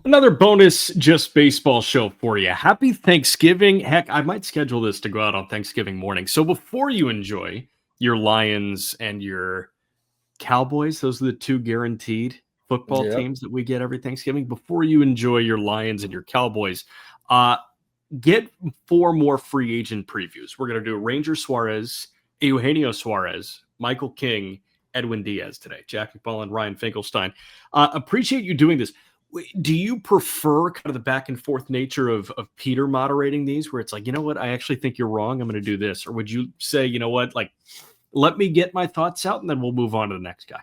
Another bonus Just Baseball show for you. Happy Thanksgiving. Heck, I might schedule this to go out on Thanksgiving morning. So before you enjoy your Lions and your Cowboys, those are the two guaranteed football Yep. teams that we get every Thanksgiving. Before you enjoy your Lions and your Cowboys, uh, get four more free agent previews. We're going to do Ranger Suarez, Eugenio Suarez, Michael King, Edwin Diaz today. Jack McMullen, Ryan Finkelstein. Appreciate you doing this. Do you prefer kind of the back and forth nature of Peter moderating these, where it's like, you know what, I actually think you're wrong, I'm going to do this? Or would you say, you know what, like, let me get my thoughts out and then we'll move on to the next guy?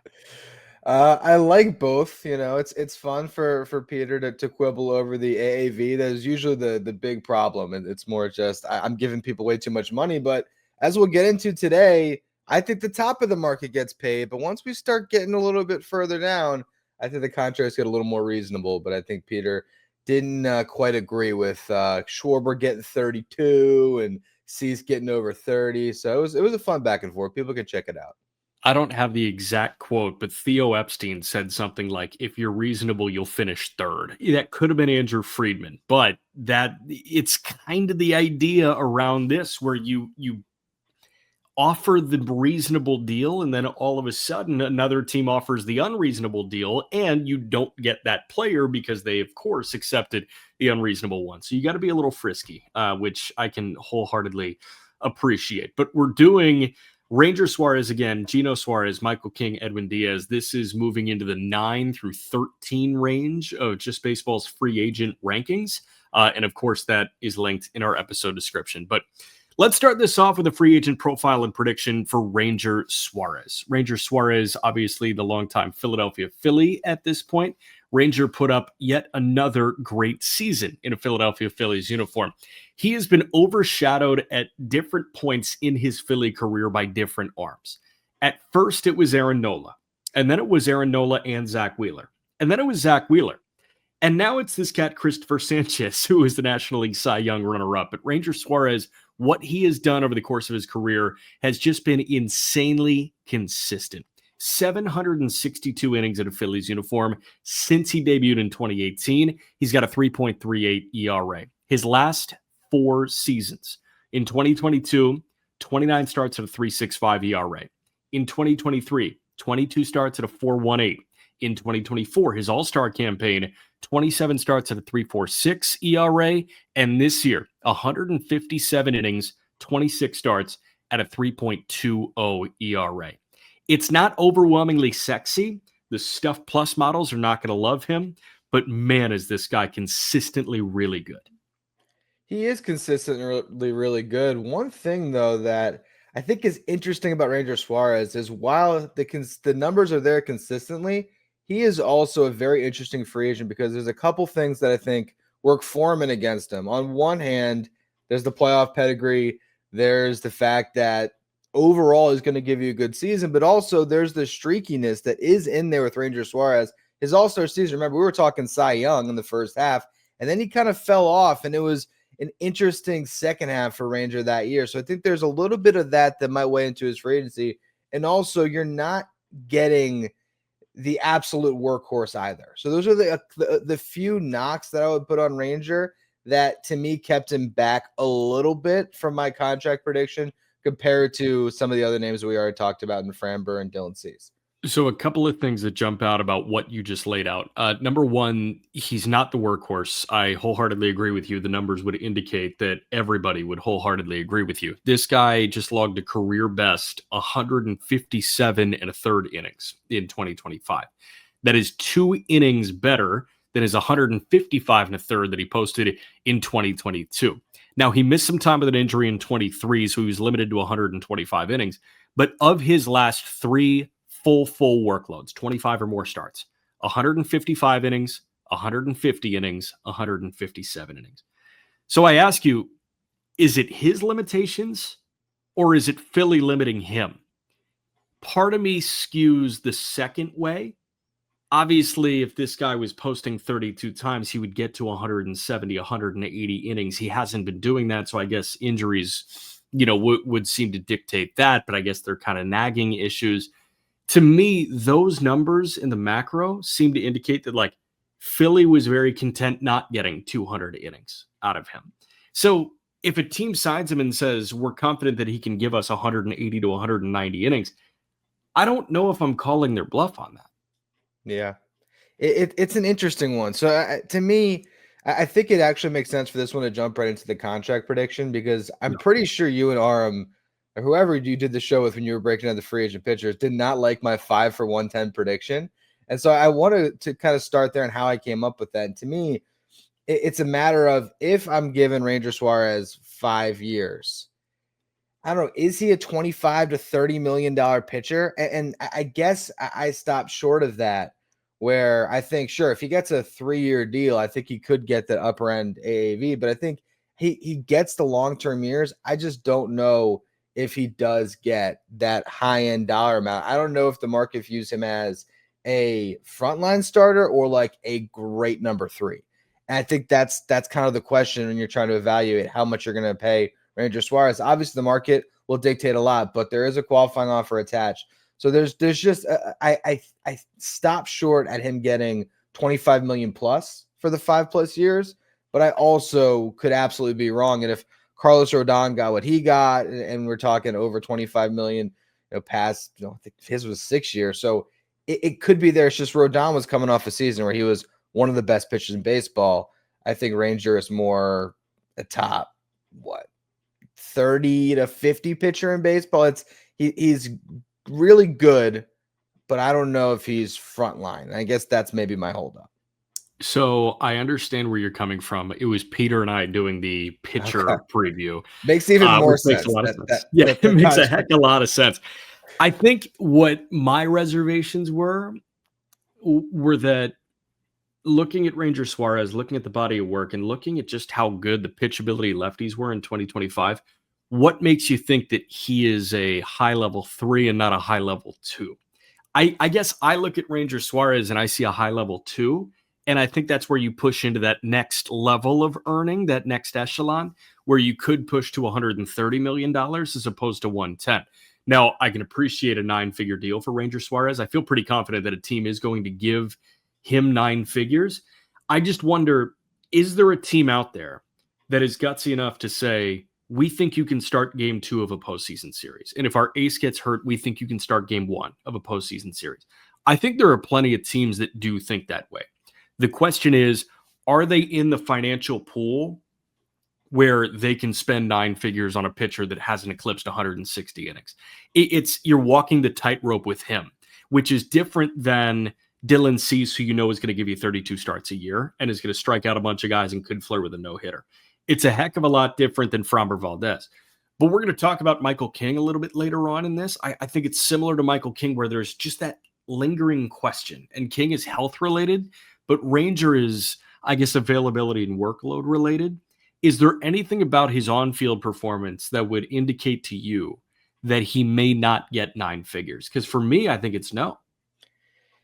I like both. It's fun for Peter to quibble over the AAV. That is usually the big problem, and it's more just I'm giving people way too much money. But as we'll get into today, I think the top of the market gets paid. But once we start getting a little bit further down, I think the contracts get a little more reasonable. But I think Peter didn't quite agree with Schwarber getting 32 and Cease getting over 30. So it was a fun back and forth. People can check it out. I don't have the exact quote, but Theo Epstein said something like, if you're reasonable, you'll finish third. That could have been Andrew Friedman, but that it's kind of the idea around this where you offer the reasonable deal and then all of a sudden another team offers the unreasonable deal and you don't get that player because they of course accepted the unreasonable one. So you got to be a little frisky, which I can wholeheartedly appreciate. But we're doing Ranger Suarez again, Geno Suarez, Michael King, Edwin Diaz. This is moving into the 9 through 13 range of Just Baseball's free agent rankings. And of course, that is linked in our episode description. But let's start this off with a free agent profile and prediction for Ranger Suarez. Ranger Suarez, obviously the longtime Philadelphia Philly at this point. Ranger put up yet another great season in a Philadelphia Phillies uniform. He has been overshadowed at different points in his Philly career by different arms. At first, it was Aaron Nola, and then it was Aaron Nola and Zach Wheeler, and then it was Zach Wheeler. And now it's this cat, Christopher Sanchez, who is the National League Cy Young runner-up. But Ranger Suarez, what he has done over the course of his career has just been insanely consistent. 762 innings in a Phillies uniform since he debuted in 2018. He's got a 3.38 ERA. His last 4 seasons, in 2022, 29 starts at a 3.65 ERA. In 2023, 22 starts at a 4.18. In 2024, his All-Star campaign, 27 starts at a 3.46 ERA. And this year, 157 innings, 26 starts at a 3.20 ERA. It's not overwhelmingly sexy. The Stuff Plus models are not going to love him. But man, is this guy consistently really good. He is consistently really good. One thing, though, that I think is interesting about Ranger Suarez is while the numbers are there consistently, he is also a very interesting free agent because there's a couple things that I think work for him and against him. On one hand, there's the playoff pedigree. There's the fact that overall is going to give you a good season, but also there's the streakiness that is in there with Ranger Suarez. His All-Star season, remember, we were talking Cy Young in the first half, and then he kind of fell off, and it was an interesting second half for Ranger that year. So I think there's a little bit of that might weigh into his free agency. And also, you're not getting the absolute workhorse either. So those are the few knocks that I would put on Ranger that to me kept him back a little bit from my contract prediction compared to some of the other names that we already talked about in Framber and Dylan Cease. So a couple of things that jump out about what you just laid out. Number one, he's not the workhorse. I wholeheartedly agree with you. The numbers would indicate that everybody would wholeheartedly agree with you. This guy just logged a career best 157 and a third innings in 2025. That is 2 innings better than his 155 and a third that he posted in 2022. Now, he missed some time with an injury in 23, so he was limited to 125 innings. But of his last 3 full workloads, 25 or more starts, 155 innings, 150 innings, 157 innings. So I ask you, is it his limitations or is it Philly limiting him? Part of me skews the second way. Obviously, if this guy was posting 32 times, he would get to 170, 180 innings. He hasn't been doing that, so I guess injuries, would seem to dictate that, but I guess they're kind of nagging issues. To me, those numbers in the macro seem to indicate that, like, Philly was very content not getting 200 innings out of him. So if a team signs him and says, we're confident that he can give us 180 to 190 innings, I don't know if I'm calling their bluff on that. Yeah. It's an interesting one. So to me, I think it actually makes sense for this one to jump right into the contract prediction, because I'm pretty sure you and Aram, or whoever you did the show with when you were breaking down the free agent pitchers, did not like my 5 for 110 prediction. And so I wanted to kind of start there and how I came up with that. And to me, it's a matter of, if I'm giving Ranger Suarez 5 years, I don't know, is he a 25 to $30 million pitcher? And I guess I stopped short of that, where I think, sure, if he gets a 3-year deal, I think he could get the upper end AAV, but I think he gets the long-term years. I just don't know if he does get that high-end dollar amount. I don't know if the market views him as a frontline starter or like a great number 3. And I think that's kind of the question when you're trying to evaluate how much you're going to pay Ranger Suarez. Obviously, the market will dictate a lot, but there is a qualifying offer attached. So there's just I stopped short at him getting 25 million plus for the 5+ years, but I also could absolutely be wrong. And if Carlos Rodon got what he got, and we're talking over 25 million, past, I think his was 6 years, so it could be there. It's just Rodon was coming off a season where he was one of the best pitchers in baseball. I think Ranger is more a top 30 to 50 pitcher in baseball. He's really good, but I don't know if he's frontline. I guess that's maybe my holdup. So I understand where you're coming from. It was Peter and I doing the pitcher preview. Makes even more which sense. Makes a lot of sense. It makes a heck of a lot of sense. I think what my reservations were that looking at Ranger Suarez, looking at the body of work, and looking at just how good the pitchability lefties were in 2025, what makes you think that he is a high-level 3 and not a high-level 2? I guess I look at Ranger Suarez and I see a high-level 2, and I think that's where you push into that next level of earning, that next echelon, where you could push to $130 million as opposed to 110. Now, I can appreciate a 9-figure deal for Ranger Suarez. I feel pretty confident that a team is going to give him 9 figures. I just wonder, is there a team out there that is gutsy enough to say, we think you can start game 2 of a postseason series, and if our ace gets hurt, we think you can start game 1 of a postseason series? I think there are plenty of teams that do think that way. The question is, are they in the financial pool where they can spend 9 figures on a pitcher that hasn't eclipsed 160 innings? You're walking the tightrope with him, which is different than Dylan Cease, who is going to give you 32 starts a year and is going to strike out a bunch of guys and could flirt with a no-hitter. It's a heck of a lot different than Framber Valdez. But we're going to talk about Michael King a little bit later on in this. I think it's similar to Michael King, where there's just that lingering question. And King is health-related, but Ranger is, I guess, availability and workload related. Is there anything about his on-field performance that would indicate to you that he may not get 9 figures? Because for me, I think it's no.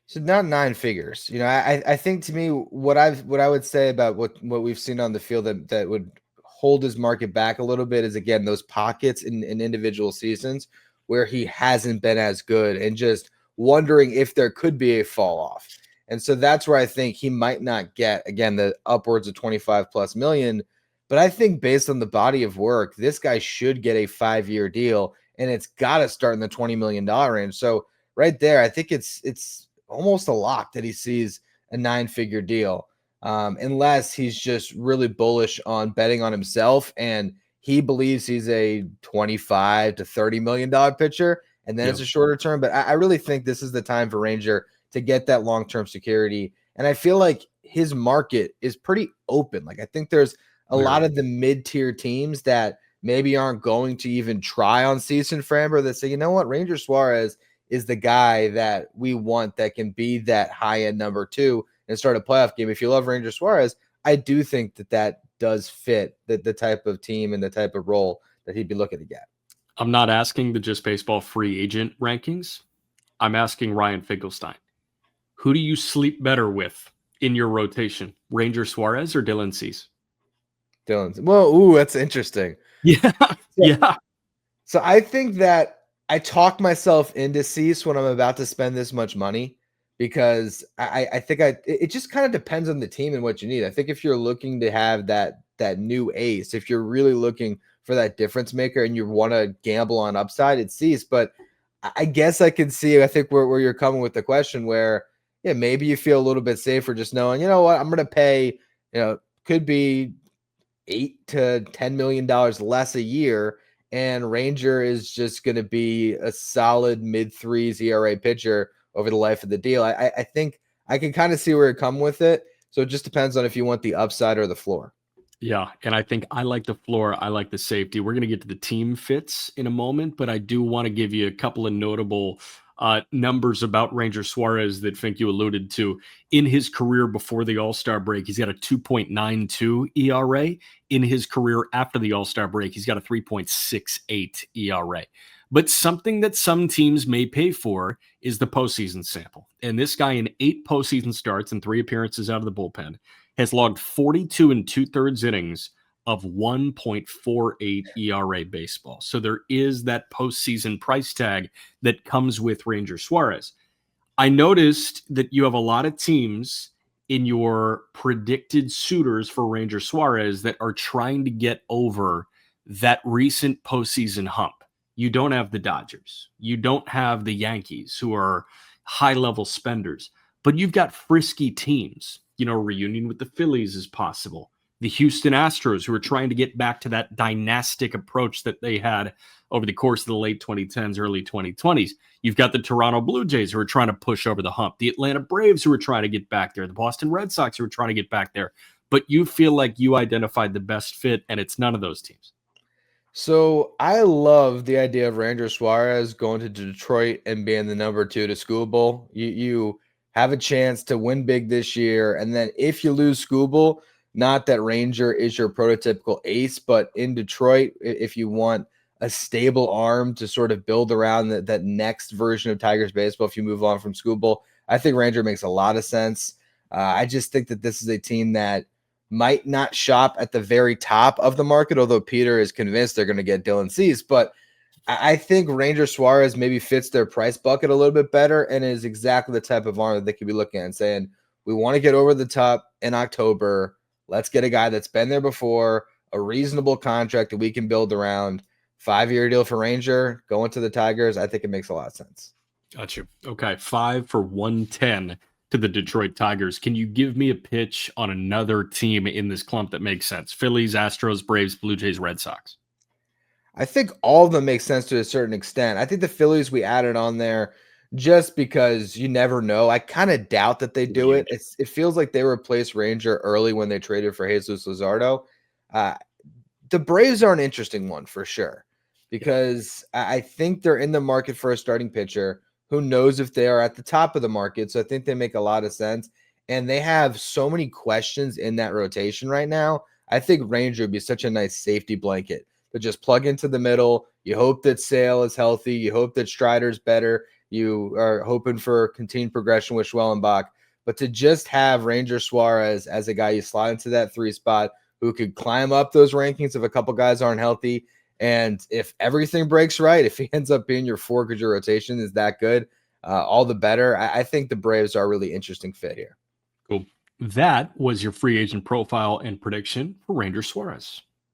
So not 9 figures. I think, to me, what I would say about what we've seen on the field that would hold his market back a little bit is, again, those pockets in individual seasons where he hasn't been as good, and just wondering if there could be a fall off. And so that's where I think he might not get, again, the upwards of 25+ million. But I think based on the body of work, this guy should get a 5-year deal, and it's got to start in the $20 million range. So right there, I think it's almost a lock that he sees a 9-figure deal, unless he's just really bullish on betting on himself and he believes he's a 25 to $30 million pitcher, and then it's a shorter term. But I really think this is the time for Ranger to get that long-term security. And I feel like his market is pretty open. Like, I think there's a lot of the mid-tier teams that maybe aren't going to even try on Cease and Framber that say, you know what, Ranger Suarez is the guy that we want that can be that high-end number 2 and start a playoff game. If you love Ranger Suarez, I do think that does fit the type of team and the type of role that he'd be looking to get. I'm not asking the Just Baseball free agent rankings. I'm asking Ryan Finkelstein. Who do you sleep better with in your rotation, Ranger Suarez or Dylan Cease? Dylan. Well, that's interesting. Yeah. So I think that I talk myself into Cease when I'm about to spend this much money, because I think it just kind of depends on the team and what you need. I think if you're looking to have that new ace, if you're really looking for that difference maker and you want to gamble on upside, it's Cease. But I guess I can see, I think where you're coming with the question where, yeah, maybe you feel a little bit safer just knowing, you know what, I'm going to pay, could be $8 to $10 million less a year. And Ranger is just going to be a solid mid threes ERA pitcher over the life of the deal. I think I can kind of see where you're coming with it. So it just depends on if you want the upside or the floor. Yeah, and I think I like the floor. I like the safety. We're going to get to the team fits in a moment, but I do want to give you a couple of notable numbers about Ranger Suarez that Fink you alluded to. In his career before the All-Star break, he's got a 2.92 ERA. In his career after the All-Star break, he's got a 3.68 ERA. But something that some teams may pay for is the postseason sample. And this guy, in 8 postseason starts and 3 appearances out of the bullpen, has logged 42 and 2/3 innings of 1.48 ERA baseball. So there is that postseason price tag that comes with Ranger Suarez. I noticed that you have a lot of teams in your predicted suitors for Ranger Suarez that are trying to get over that recent postseason hump. You don't have the Dodgers. You don't have the Yankees, who are high-level spenders. But you've got frisky teams. Reunion with the Phillies is possible. The Houston Astros, who are trying to get back to that dynastic approach that they had over the course of the late 2010s, early 2020s. You've got the Toronto Blue Jays, who are trying to push over the hump. The Atlanta Braves, who are trying to get back there. The Boston Red Sox, who are trying to get back there. But you feel like you identified the best fit, and it's none of those teams. So I love the idea of Ranger Suarez going to Detroit and being the number 2 to Skubal. You have a chance to win big this year, and then if you lose Skubal, not that Ranger is your prototypical ace, but in Detroit, if you want a stable arm to sort of build around that next version of Tigers baseball, if you move on from Skubal, I think Ranger makes a lot of sense. I just think that this is a team that might not shop at the very top of the market, although Peter is convinced they're going to get Dylan Cease. But I think Ranger Suarez maybe fits their price bucket a little bit better and is exactly the type of arm that they could be looking at and saying, we want to get over the top in October. Let's get a guy that's been there before, a reasonable contract that we can build around. 5-year deal for Ranger, going to the Tigers. I think it makes a lot of sense. Got you. Okay, 5 for 110 to the Detroit Tigers. Can you give me a pitch on another team in this clump that makes sense? Phillies, Astros, Braves, Blue Jays, Red Sox. I think all of them make sense to a certain extent. I think the Phillies we added on there just because you never know. I kind of doubt that they do it. It feels like they replaced Ranger early when they traded for Jesus Luzardo. The Braves are an interesting one for sure because I think they're in the market for a starting pitcher. Who knows if they are at the top of the market? So I think they make a lot of sense. And they have so many questions in that rotation right now. I think Ranger would be such a nice safety blanket to just plug into the middle. You hope that Sale is healthy. You hope that Strider's better. You are hoping for continued progression with Schwellenbach. But to just have Ranger Suarez as a guy you slide into that 3 spot who could climb up those rankings if a couple guys aren't healthy. And if everything breaks right, if he ends up being your 4 because your rotation is that good, all the better. I think the Braves are a really interesting fit here. Cool. That was your free agent profile and prediction for Ranger Suarez.